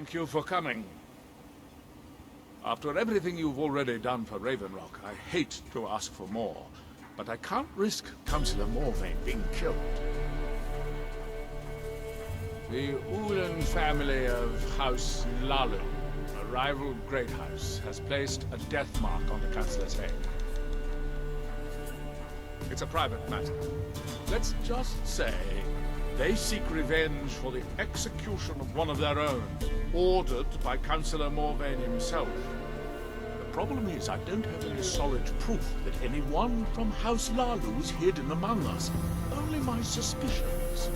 Thank you for coming. After everything you've already done for Raven Rock, I hate to ask for more, but I can't risk Councilor Morvayn being killed. The Ulan family of House Lalu, a rival great house, has placed a death mark on the Councilor's head. It's a private matter. Let's just say they seek revenge for the execution of one of their own, ordered by Councilor Morvayn himself. The problem is, I don't have any solid proof that anyone from House Lalu is hidden among us. Only my suspicions.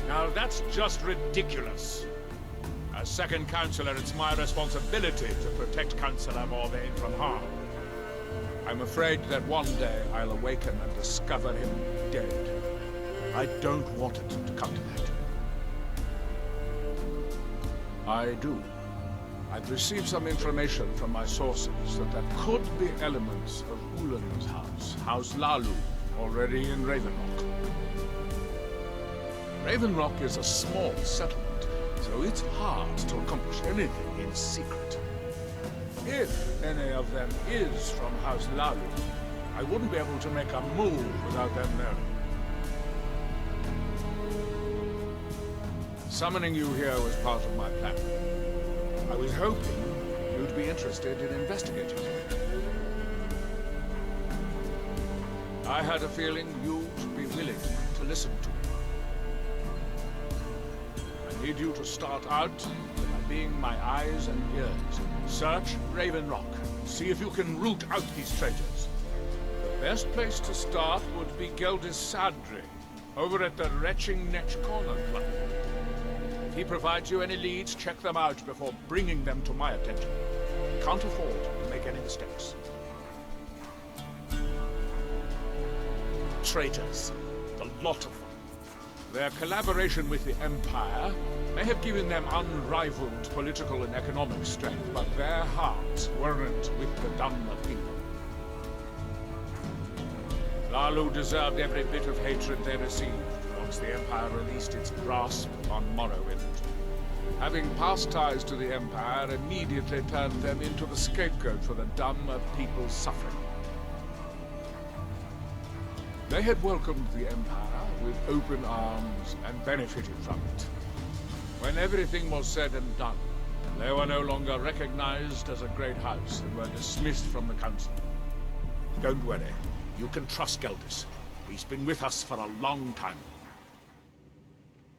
Now that's just ridiculous. As second Councilor, it's my responsibility to protect Councilor Morvayn from harm. I'm afraid that one day I'll awaken and discover him dead. I don't want it to come to that. I do. I've received some information from my sources that there could be elements of Ulan's house, House Lalu, already in Raven Rock. Raven Rock is a small settlement, so it's hard to accomplish anything in secret. If any of them is from House Lalu, I wouldn't be able to make a move without them knowing. Summoning you here was part of my plan. I was hoping you'd be interested in investigating it. I had a feeling you'd be willing to listen to me. I need you to start out by being my eyes and ears. Search Raven Rock. See if you can root out these traitors. The best place to start would be Geldis Sadri, over at the Retching Netch Corner Club. If he provides you any leads, check them out before bringing them to my attention. We can't afford to make any mistakes. Traitors. The lot of them. Their collaboration with the Empire may have given them unrivaled political and economic strength, but their hearts weren't with the Dhamma people. Lalu deserved every bit of hatred they received once the Empire released its grasp on Morrowind. Having past ties to the Empire immediately turned them into the scapegoat for the Dhamma people's suffering. They had welcomed the Empire with open arms and benefited from it. When everything was said and done, they were no longer recognized as a great house and were dismissed from the council. Don't worry, you can trust Geldis. He's been with us for a long time.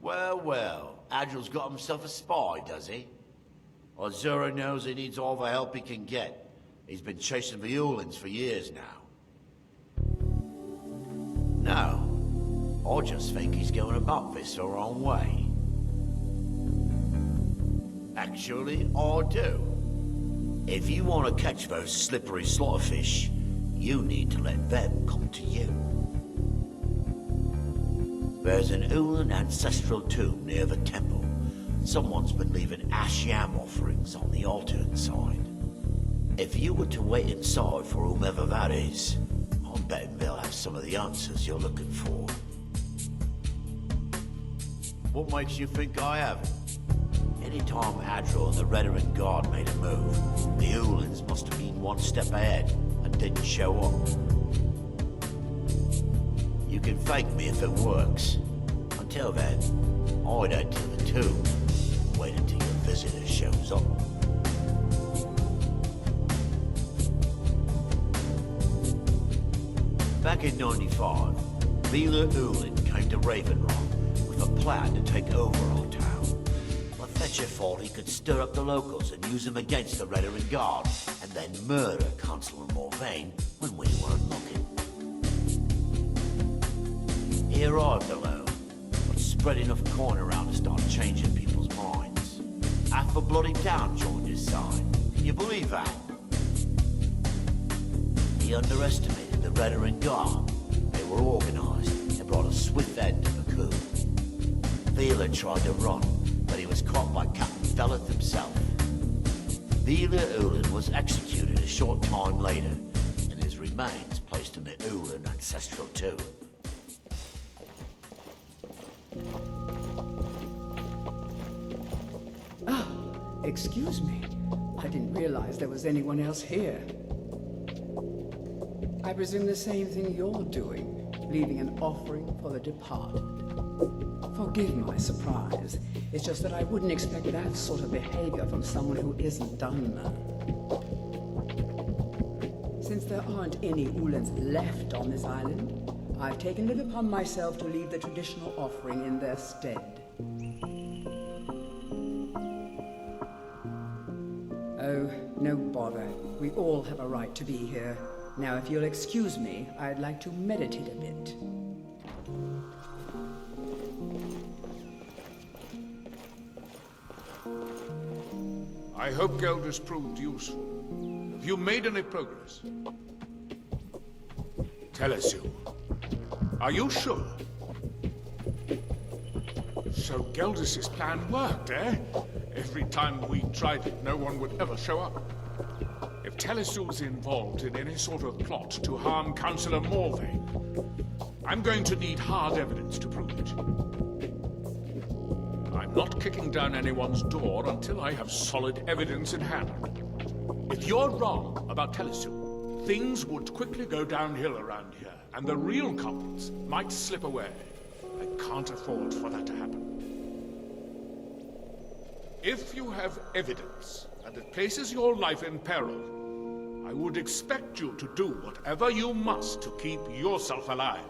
Well, well, Adril's got himself a spy, does he? Well, Zura knows he needs all the help he can get. He's been chasing the Ulans for years now. No, I just think he's going about this the wrong way. Actually, I do. If you want to catch those slippery slaughterfish, you need to let them come to you. There's an Ulan ancestral tomb near the temple. Someone's been leaving ash yam offerings on the altar inside. If you were to wait inside for whomever that is, I'm betting they'll have some of the answers you're looking for. What makes you think I haven't? Anytime Adril and the Redoran Guard made a move, the Ulans must have been one step ahead and didn't show up. You can fake me if it works. Until then, I'd head to the tomb and wait until your visitor shows up. Back in '95, Vila Ulan came to Raven Rock with a plan to take over our town. But Fetcher thought he could stir up the locals and use them against the Redoran Guard, and then murder Councilor Morvayn when we weren't looking. He arrived alone, but spread enough coin around to start changing people's minds. Half the bloody town joined his side. Can you believe that? He underestimated the Redoran Guard. They were organized and brought a swift end to the coup. Vila tried to run, but he was caught by Captain Feleth himself. Vila Ulan was executed a short time later, and his remains placed in the Ulan ancestral tomb. Excuse me. I didn't realize there was anyone else here. I presume the same thing you're doing, leaving an offering for the departed. Forgive my surprise. It's just that I wouldn't expect that sort of behavior from someone who isn't Dunmer. Since there aren't any Ulans left on this island, I've taken it upon myself to leave the traditional offering in their stead. Oh, no bother. We all have a right to be here. Now, if you'll excuse me, I'd like to meditate a bit. I hope Gelders proved useful. Have you made any progress? Tell us you. Are you sure? So Gelders' plan worked, eh? Every time we tried it, no one would ever show up. If Telesu's involved in any sort of plot to harm Councilor Morvayn, I'm going to need hard evidence to prove it. I'm not kicking down anyone's door until I have solid evidence in hand. If you're wrong about Telesu, things would quickly go downhill around here, and the real culprits might slip away. I can't afford for that to happen. If you have evidence and it places your life in peril, I would expect you to do whatever you must to keep yourself alive.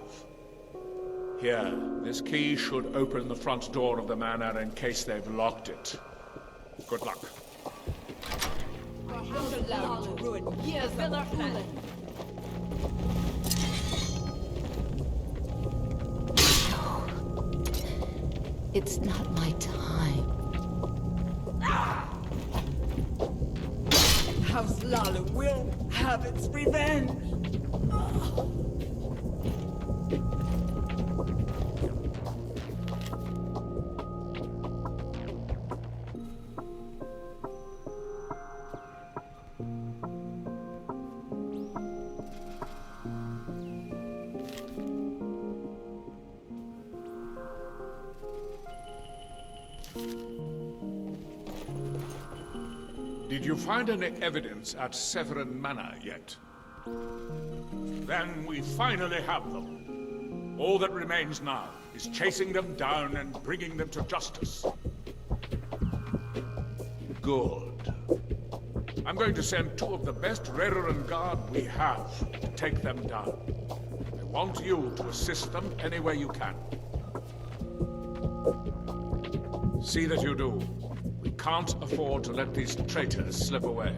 Here, this key should open the front door of the manor in case they've locked it. Good luck. Don't allow you to ruin years of our plan. It's not my time. House Lala will have its revenge. Did you find any evidence at Severin Manor yet? Then we finally have them. All that remains now is chasing them down and bringing them to justice. Good. I'm going to send 2 of the best Reverend Guard we have to take them down. I want you to assist them any way you can. See that you do. We can't afford to let these traitors slip away.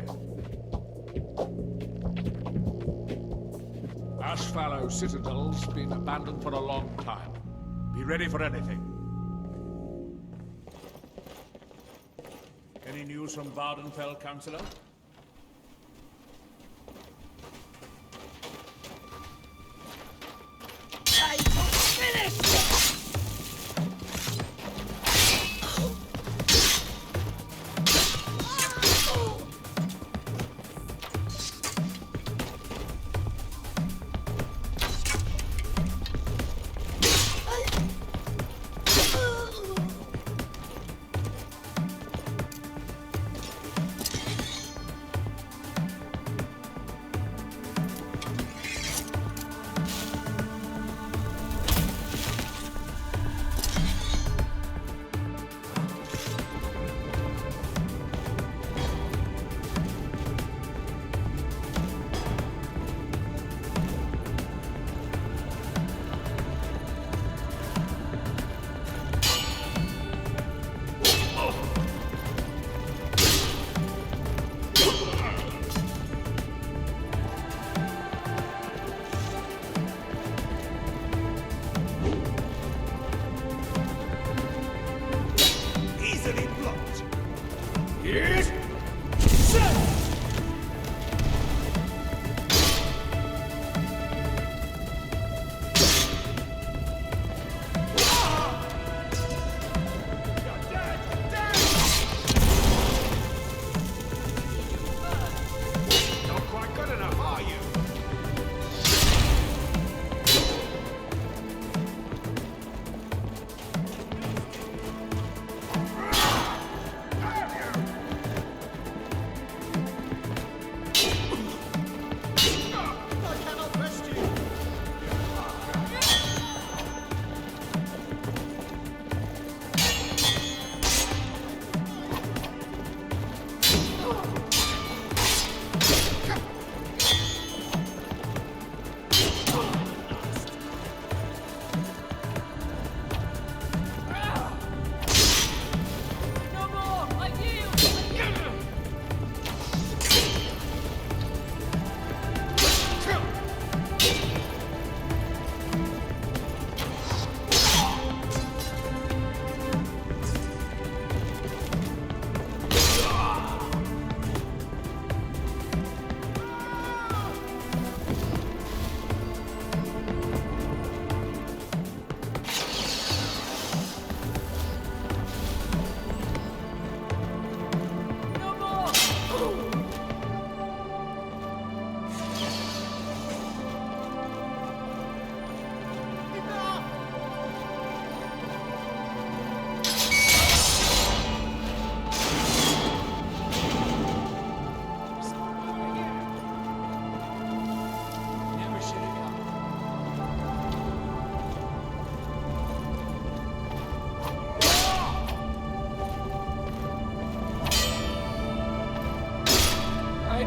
Ashfallow Citadel's been abandoned for a long time. Be ready for anything. Any news from Vardenfell, Councillor?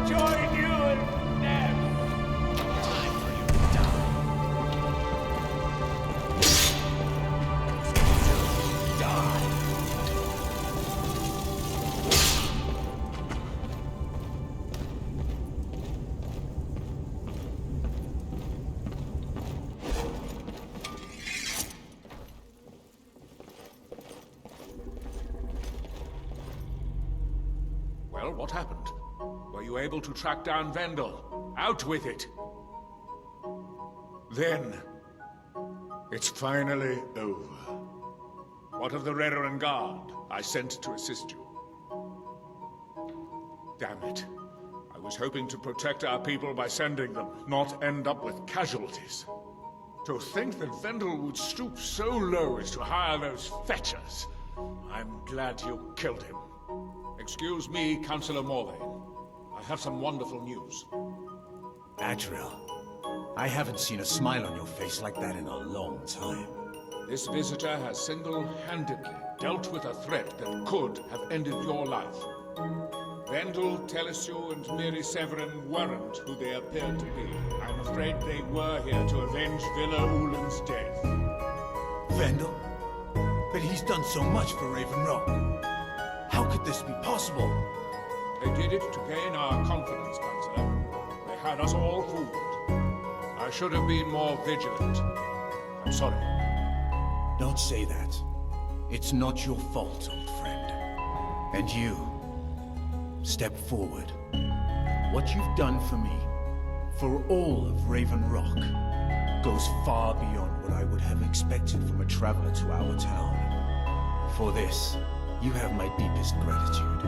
join you and them. Time for you to die. Die. Well, what happened? Were you able to track down Vendel? Out with it! Then, it's finally over. What of the Redoran Guard I sent to assist you? Damn it. I was hoping to protect our people by sending them, not end up with casualties. To think that Vendel would stoop so low as to hire those fetchers. I'm glad you killed him. Excuse me, Councilor Morvayn. I have some wonderful news. Adriel, I haven't seen a smile on your face like that in a long time. This visitor has single-handedly dealt with a threat that could have ended your life. Vendel, Telesue, and Mary Severin weren't who they appeared to be. I'm afraid they were here to avenge Villa Ulan's death. Vendel? But he's done so much for Raven Rock. How could this be possible? They did it to gain our confidence, Councilor. They had us all fooled. I should have been more vigilant. I'm sorry. Don't say that. It's not your fault, old friend. And you, step forward. What you've done for me, for all of Raven Rock, goes far beyond what I would have expected from a traveler to our town. For this, you have my deepest gratitude.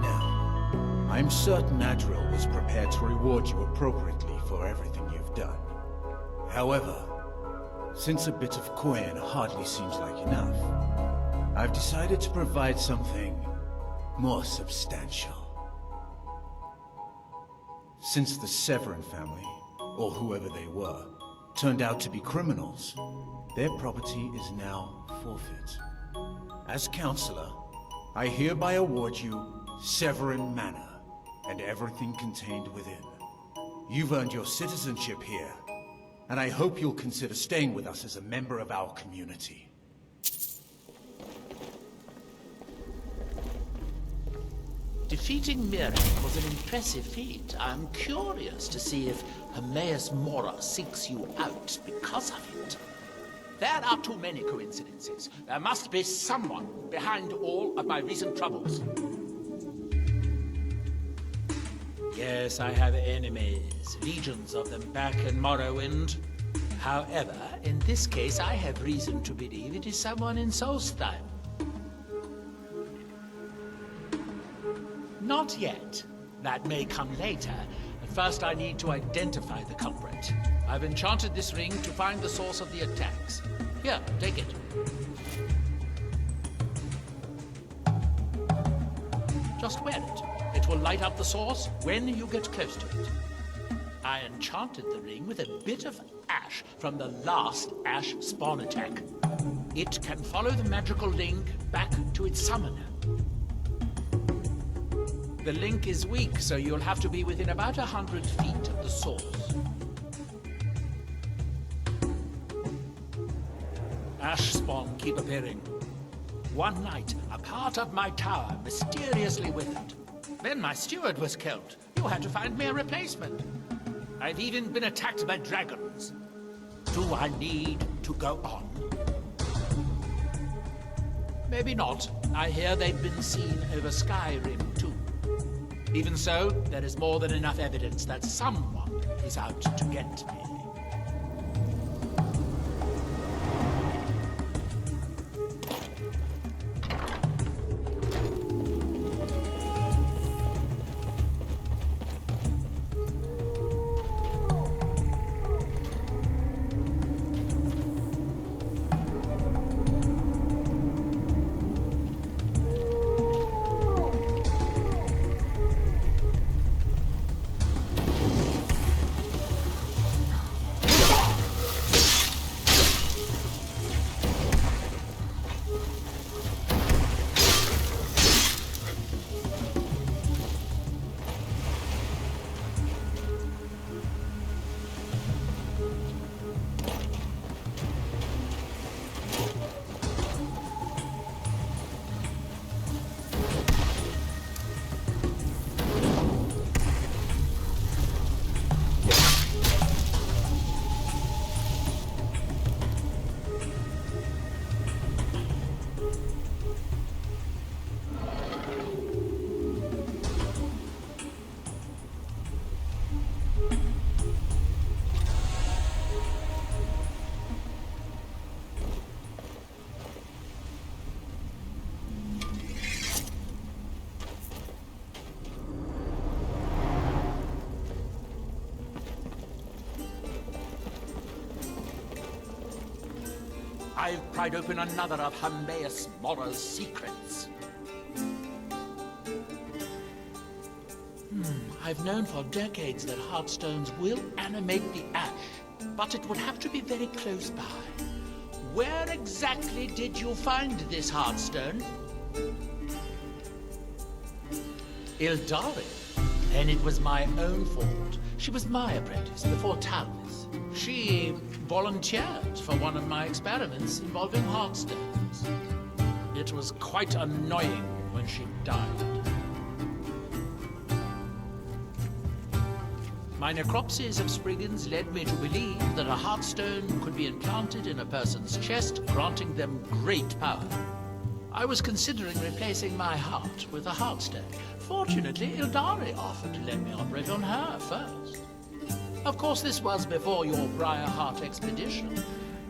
Now, I'm certain Adriel was prepared to reward you appropriately for everything you've done. However, since a bit of coin hardly seems like enough, I've decided to provide something more substantial. Since the Severin family, or whoever they were, turned out to be criminals, their property is now forfeit. As Councilor, I hereby award you Severin Manor and everything contained within. You've earned your citizenship here, and I hope you'll consider staying with us as a member of our community. Defeating Mirek was an impressive feat. I'm curious to see if Hermaeus Mora seeks you out because of it. There are too many coincidences. There must be someone behind all of my recent troubles. Yes, I have enemies, legions of them back in Morrowind. However, in this case, I have reason to believe it is someone in Solstheim. Not yet. That may come later. But first I need to identify the culprit. I've enchanted this ring to find the source of the attacks. Here, take it. Just wear it. It will light up the source when you get close to it. I enchanted the ring with a bit of ash from the last ash spawn attack. It can follow the magical link back to its summoner. The link is weak, so you'll have to be within about 100 feet of the source. Ash spawn keep appearing. One night, a part of my tower mysteriously withered. Then my steward was killed. You had to find me a replacement. I've even been attacked by dragons. Do I need to go on? Maybe not. I hear they've been seen over Skyrim too. Even so, there is more than enough evidence that someone is out to get me. I've pried open another of Humbeus Mora's secrets. I've known for decades that heartstones will animate the ash, but it would have to be very close by. Where exactly did you find this heartstone? Ildari? Then it was my own fault. She was my apprentice before Talvis. She volunteered for one of my experiments involving heartstones. It was quite annoying when she died. My necropsies of Spriggans led me to believe that a heartstone could be implanted in a person's chest, granting them great power. I was considering replacing my heart with a heartstone. Fortunately, Ildari offered to let me operate on her first. Of course, this was before your Briarheart expedition.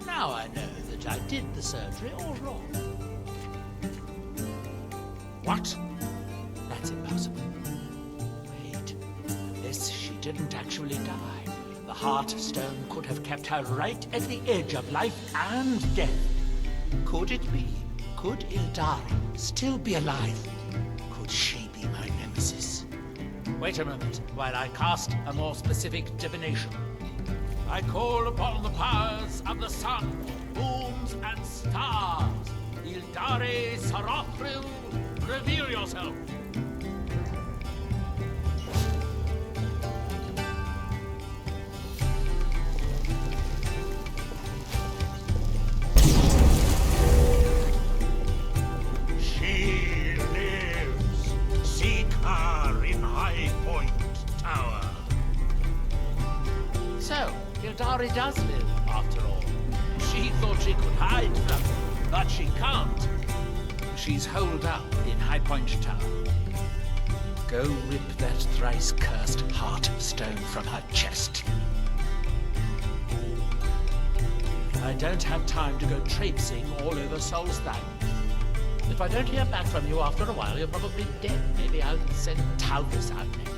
Now I know that I did the surgery all wrong. What? That's impossible. Wait, unless she didn't actually die, the Heartstone could have kept her right at the edge of life and death. Could it be? Could Ildari still be alive? Could she be my nemesis? Wait a moment while I cast a more specific divination. I call upon the powers of the sun, moons, and stars. Ildari Sarothril, reveal yourself. She lives. Seek her in High Point Tower. So, Ildari does live, after all. She thought she could hide from me, but she can't. She's holed up in High Point Tower. Go rip that thrice-cursed Heartstone from her chest. I don't have time to go traipsing all over Solstheim. If I don't hear back from you after a while, you're probably dead. Maybe I'll send Talvis out next.